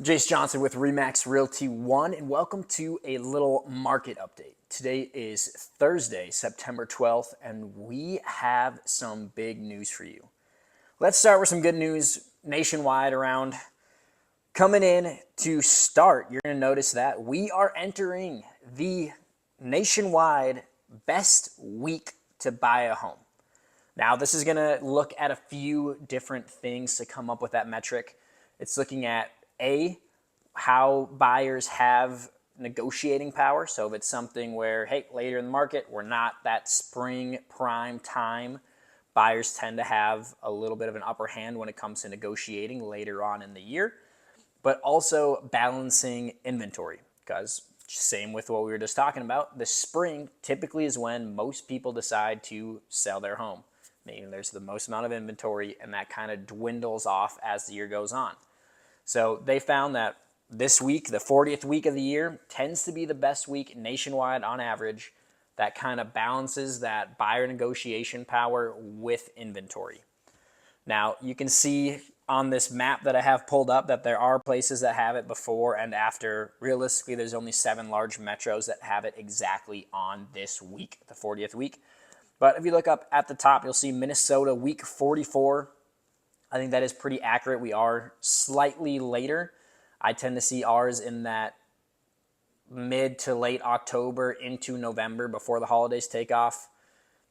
Jace Johnson with Remax Realty One, and welcome to a little market update. Today is Thursday, September 12th, and we have some big news for you. Let's start with some good news nationwide around. Coming in to start, you're going to notice that we are entering the nationwide best week to buy a home. Now, this is going to look at a few different things to come up with that metric. It's looking at how buyers have negotiating power. So if it's something where, hey, later in the market, we're not that spring prime time, buyers tend to have a little bit of an upper hand when it comes to negotiating later on in the year, but also balancing inventory, because same with what we were just talking about, the spring typically is when most people decide to sell their home, meaning there's the most amount of inventory, and that kind of dwindles off as the year goes on. So they found that this week, the 40th week of the year, tends to be the best week nationwide on average. That kind of balances that buyer negotiation power with inventory. Now, you can see on this map that I have pulled up that there are places that have it before and after. Realistically, there's only 7 large metros that have it exactly on this week, the 40th week. But if you look up at the top, you'll see Minnesota week 44. I think that is pretty accurate. We are slightly later. I tend to see ours in that mid to late October into November before the holidays take off.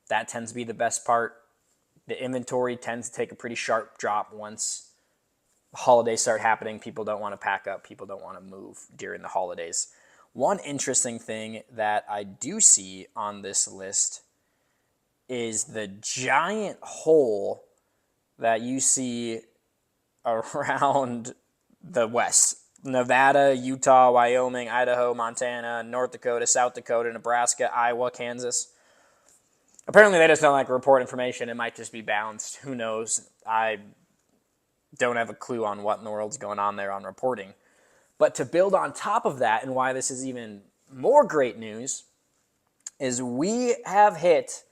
That tends to be the best part. The inventory tends to take a pretty sharp drop once the holidays start happening. People don't want to pack up. People don't want to move during the holidays. One interesting thing that I do see on this list is the giant hole that you see around the West. Nevada, Utah, Wyoming, Idaho, Montana, North Dakota, South Dakota, Nebraska, Iowa, Kansas. Apparently they just don't like to report information. It might just be balanced. Who knows? I don't have a clue on what in the world's going on there on reporting. But to build on top of that, and why this is even more great news, is we have hit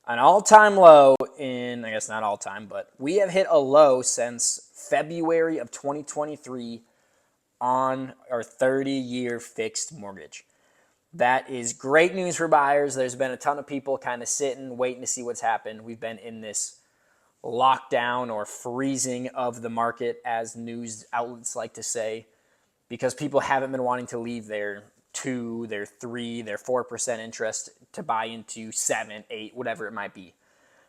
an all-time low in, I guess not all-time, but we have hit a low since February of 2023 on our 30-year fixed mortgage. That is great news for buyers. There's been a ton of people kind of sitting, waiting to see what's happened. We've been in this lockdown or freezing of the market, as news outlets like to say, because people haven't been wanting to leave their 2, their 3, their 4% interest to buy into 7, 8, whatever it might be.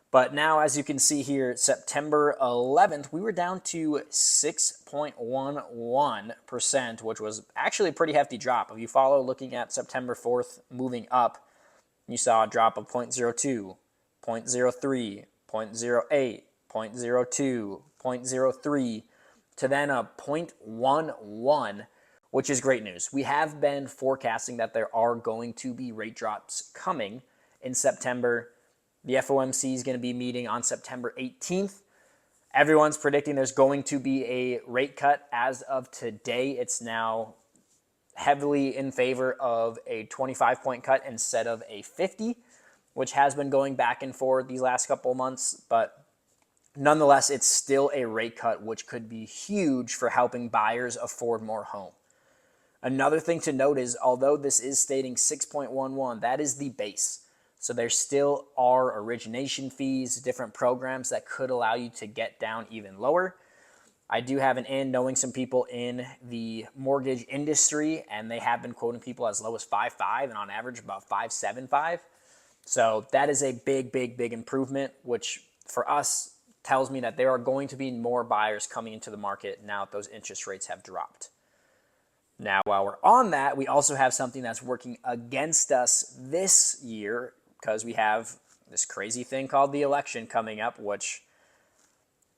But now, as you can see here, September 11th, we were down to 6.11%, which was actually a pretty hefty drop. If you follow looking at September 4th moving up, you saw a drop of 0.02, 0.03, 0.08, 0.02, 0.03, to then a 0.11, which is great news. We have been forecasting that there are going to be rate drops coming in September. The FOMC is going to be meeting on September 18th. Everyone's predicting there's going to be a rate cut. As of today, it's now heavily in favor of a 25-point cut instead of a 50, which has been going back and forth these last couple of months. But nonetheless, it's still a rate cut, which could be huge for helping buyers afford more home. Another thing to note is, although this is stating 6.11, that is the base. So there still are origination fees, different programs that could allow you to get down even lower. I do have an in knowing some people in the mortgage industry, and they have been quoting people as low as 5.5 and on average about 5.75. So that is a big, big, big improvement, which for us tells me that there are going to be more buyers coming into the market now that those interest rates have dropped. Now, while we're on that, we also have something that's working against us this year, because we have this crazy thing called the election coming up, which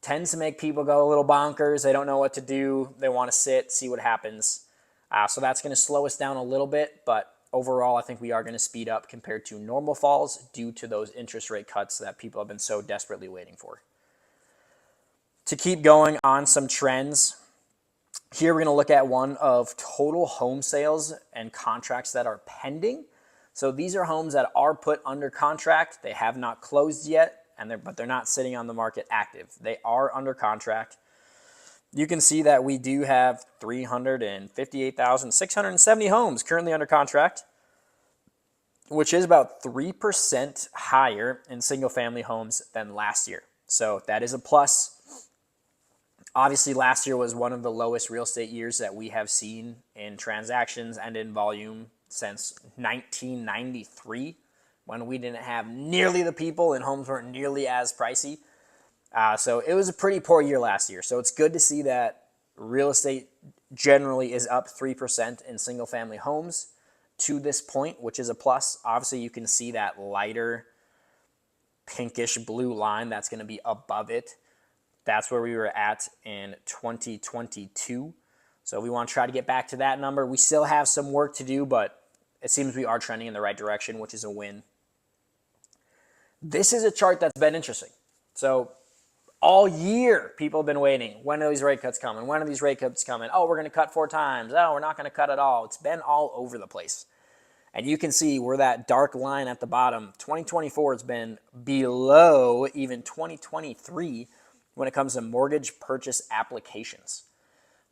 tends to make people go a little bonkers. They don't know what to do. They want to sit, see what happens. So that's going to slow us down a little bit, but overall, I think we are going to speed up compared to normal falls due to those interest rate cuts that people have been so desperately waiting for. To keep going on some trends, here we're going to look at one of total home sales and contracts that are pending. So these are homes that are put under contract. They have not closed yet, but they're not sitting on the market active. They are under contract. you can see that we do have 358,670 homes currently under contract, which is about 3% higher in single-family homes than last year. So that is a plus. Obviously, last year was one of the lowest real estate years that we have seen in transactions and in volume since 1993, when we didn't have nearly the people and homes weren't nearly as pricey. So it was a pretty poor year last year. So it's good to see that real estate generally is up 3% in single-family homes to this point, which is a plus. Obviously, you can see that lighter pinkish blue line that's going to be above it. That's where we were at in 2022. So we want to try to get back to that number. We still have some work to do, but it seems we are trending in the right direction, which is a win. This is a chart that's been interesting. So all year, people have been waiting. When are these rate cuts coming? When are these rate cuts coming? Oh, we're going to cut 4 times. Oh, we're not going to cut at all. It's been all over the place. And you can see where that dark line at the bottom, 2024 has been below even 2023 when it comes to mortgage purchase applications.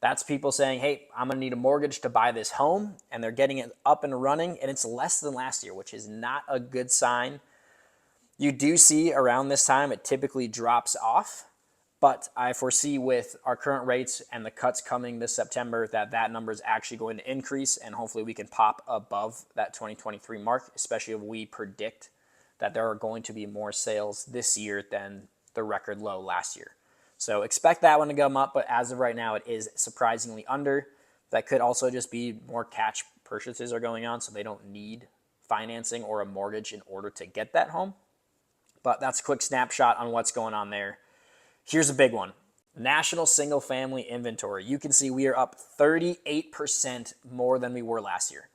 That's people saying, hey, I'm going to need a mortgage to buy this home, and they're getting it up and running, and it's less than last year, which is not a good sign. You do see around this time it typically drops off, but I foresee with our current rates and the cuts coming this September that number is actually going to increase, and hopefully we can pop above that 2023 mark, especially if we predict that there are going to be more sales this year than the record low last year. So expect that one to come up, but as of right now, it is surprisingly under. That could also just be more cash purchases are going on, so they don't need financing or a mortgage in order to get that home. But that's a quick snapshot on what's going on there. Here's a big one. National single family inventory. You can see we are up 38% more than we were last year.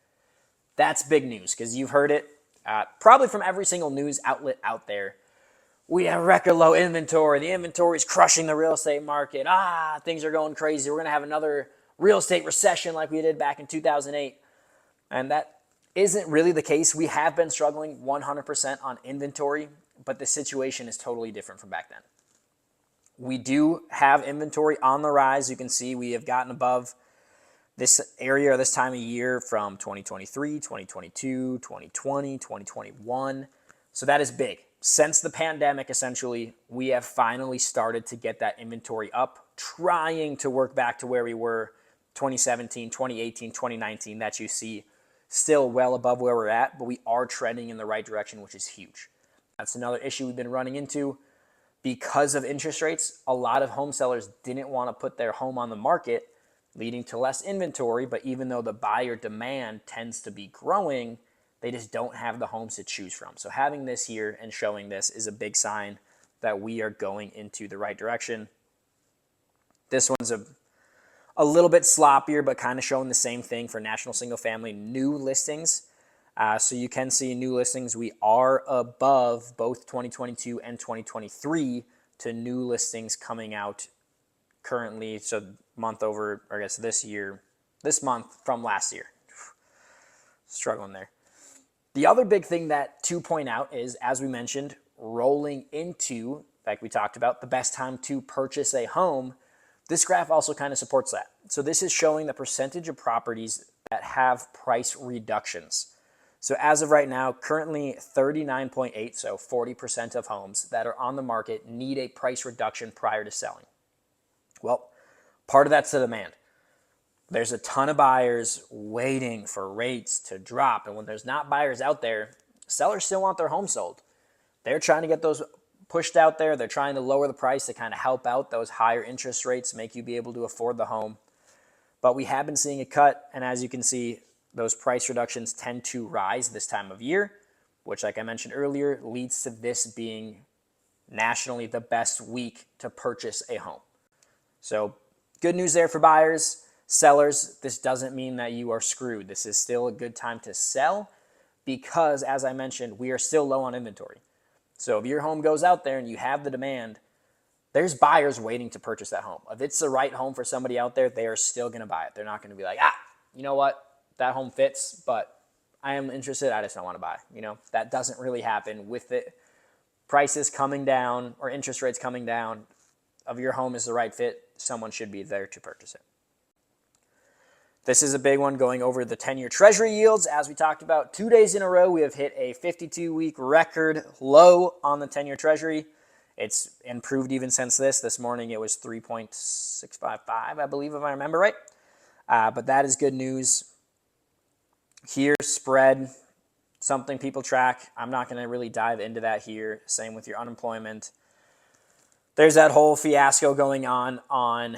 That's big news because you've heard it probably from every single news outlet out there. We have record low inventory. The inventory is crushing the real estate market. Things are going crazy. We're going to have another real estate recession like we did back in 2008. And that isn't really the case. We have been struggling 100% on inventory, but the situation is totally different from back then. We do have inventory on the rise. You can see we have gotten above this area or this time of year from 2023, 2022, 2020, 2021. So that is big. Since the pandemic, essentially, we have finally started to get that inventory up, trying to work back to where we were 2017, 2018, 2019, that you see still well above where we're at, but we are trending in the right direction, which is huge. That's another issue we've been running into. Because of interest rates, a lot of home sellers didn't want to put their home on the market, leading to less inventory, but even though the buyer demand tends to be growing, they just don't have the homes to choose from. So having this here and showing this is a big sign that we are going into the right direction. This one's a little bit sloppier, but kind of showing the same thing for national single family new listings. So you can see new listings, we are above both 2022 and 2023 to new listings coming out currently. So month over, or I guess this month from last year. Struggling there. The other big thing to point out is, as we mentioned, rolling into, like we talked about, the best time to purchase a home. This graph also kind of supports that. So this is showing the percentage of properties that have price reductions. So as of right now, currently 39.8, so 40% of homes that are on the market need a price reduction prior to selling. Well, part of that's the demand. There's a ton of buyers waiting for rates to drop. And when there's not buyers out there, sellers still want their home sold. They're trying to get those pushed out there. They're trying to lower the price to kind of help out those higher interest rates, make you be able to afford the home. But we have been seeing a cut. And as you can see, those price reductions tend to rise this time of year, which, like I mentioned earlier, leads to this being nationally the best week to purchase a home. So good news there for buyers. Sellers, this doesn't mean that you are screwed. This is still a good time to sell because, as I mentioned, we are still low on inventory. So if your home goes out there and you have the demand, there's buyers waiting to purchase that home. If it's the right home for somebody out there, they are still going to buy it. They're not going to be like, you know what? That home fits, but I am interested. I just don't want to buy. That doesn't really happen with it. Prices coming down or interest rates coming down of your home is the right fit. someone should be there to purchase it. This is a big one going over the 10-year Treasury yields. As we talked about, 2 days in a row, we have hit a 52-week record low on the 10-year Treasury. It's improved even since this. Morning it was 3.655, I believe, if I remember right. But that is good news. Here, spread, something people track. I'm not going to really dive into that here. Same with your unemployment. There's that whole fiasco going on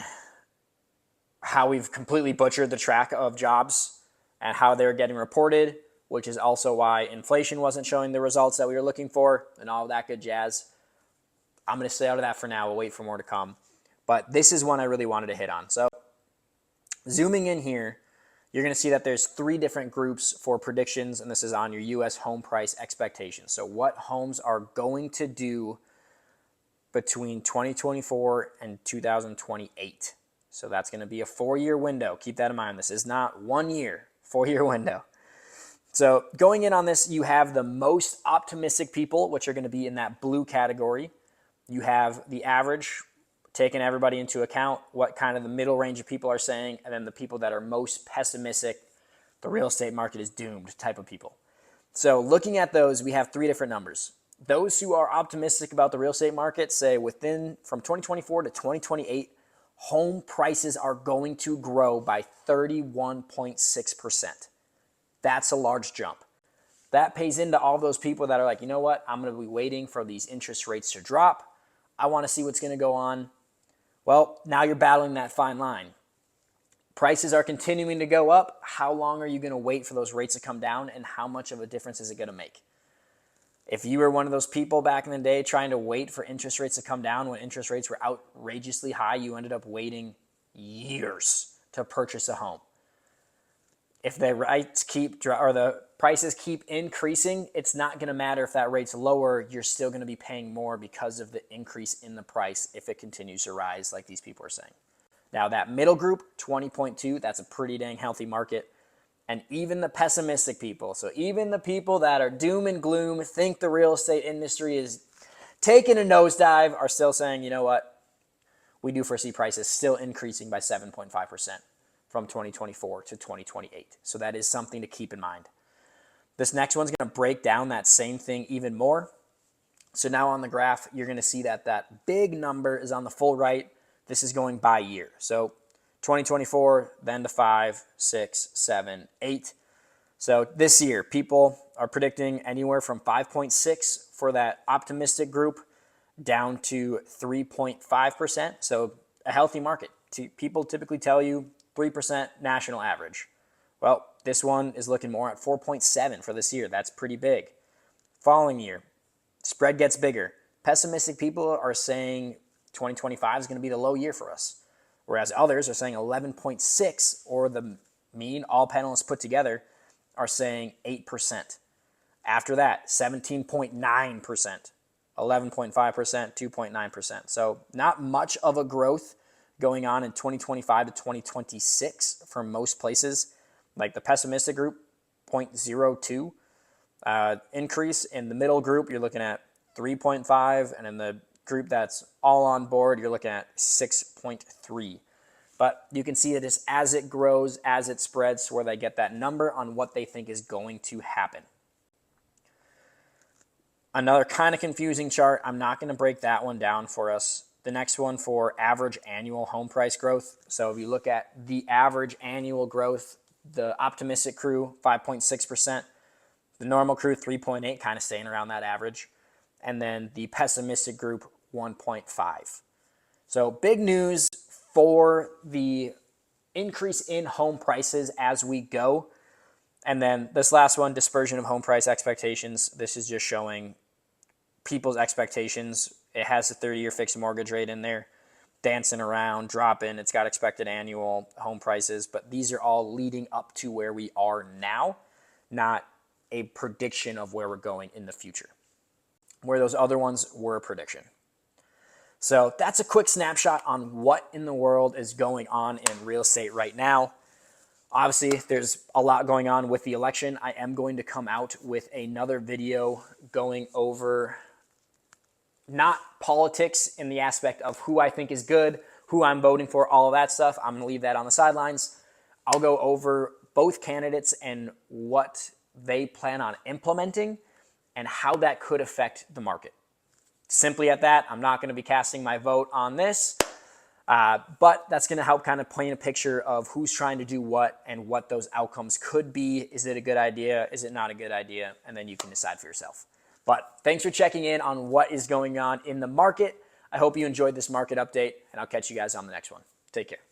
how we've completely butchered the track of jobs and how they're getting reported, which is also why inflation wasn't showing the results that we were looking for and all that good jazz. I'm going to stay out of that for now. We'll wait for more to come. But this is one I really wanted to hit on. So zooming in here, you're going to see that there's 3 different groups for predictions, and this is on your U.S. home price expectations. So what homes are going to do between 2024 and 2028. So that's going to be a 4-year window. Keep that in mind. This is not 1 year, 4-year window. So going in on this, you have the most optimistic people, which are going to be in that blue category. You have the average, taking everybody into account, what kind of the middle range of people are saying, and then the people that are most pessimistic, the real estate market is doomed type of people. So looking at those, we have 3 different numbers. Those who are optimistic about the real estate market say from 2024 to 2028, home prices are going to grow by 31.6%. That's a large jump. That pays into all those people that are like, you know what, I'm going to be waiting for these interest rates to drop. I want to see what's going to go on. Well, now you're battling that fine line. Prices are continuing to go up. How long are you going to wait for those rates to come down, and how much of a difference is it going to make? If you were one of those people back in the day trying to wait for interest rates to come down when interest rates were outrageously high, you ended up waiting years to purchase a home. If the prices keep increasing, it's not going to matter if that rate's lower. You're still going to be paying more because of the increase in the price if it continues to rise like these people are saying. Now that middle group, 20.2, that's a pretty dang healthy market. And even the pessimistic people, so even the people that are doom and gloom, think the real estate industry is taking a nosedive, are still saying, you know what, we do foresee prices still increasing by 7.5% from 2024 to 2028. So that is something to keep in mind. This next one's going to break down that same thing even more. So now on the graph, you're going to see that that big number is on the full right. This is going by year. So 2024, then to 5, 6, 7, 8. So this year, people are predicting anywhere from 5.6 for that optimistic group down to 3.5%. So a healthy market. People typically tell you 3% national average. Well, this one is looking more at 4.7 for this year. That's pretty big. Following year, spread gets bigger. Pessimistic people are saying 2025 is going to be the low year for us, whereas others are saying 11.6, or the mean, all panelists put together, are saying 8%. After that, 17.9%, 11.5%, 2.9%. So not much of a growth going on in 2025 to 2026 for most places. Like the pessimistic group, 0.02 increase. In the middle group, you're looking at 3.5, and in the group that's all on board, you're looking at 6.3. But you can see that it's as it grows, as it spreads, where they get that number on what they think is going to happen. Another kind of confusing chart. I'm not going to break that one down for us. The next one for average annual home price growth. So if you look at the average annual growth, the optimistic crew, 5.6%. The normal crew, 3.8, kind of staying around that average. And then the pessimistic group, 1.5. So big news for the increase in home prices as we go. And then this last one, dispersion of home price expectations. This is just showing people's expectations. It has a 30-year fixed mortgage rate in there, dancing around, dropping. It's got expected annual home prices, but these are all leading up to where we are now, not a prediction of where we're going in the future, where those other ones were a prediction. So that's a quick snapshot on what in the world is going on in real estate right now. Obviously, there's a lot going on with the election. I am going to come out with another video going over not politics in the aspect of who I think is good, who I'm voting for, all of that stuff. I'm going to leave that on the sidelines. I'll go over both candidates and what they plan on implementing and how that could affect the market. Simply at that, I'm not going to be casting my vote on this, but that's going to help kind of paint a picture of who's trying to do what and what those outcomes could be. Is it a good idea? Is it not a good idea? And then you can decide for yourself. But thanks for checking in on what is going on in the market. I hope you enjoyed this market update, and I'll catch you guys on the next one. Take care.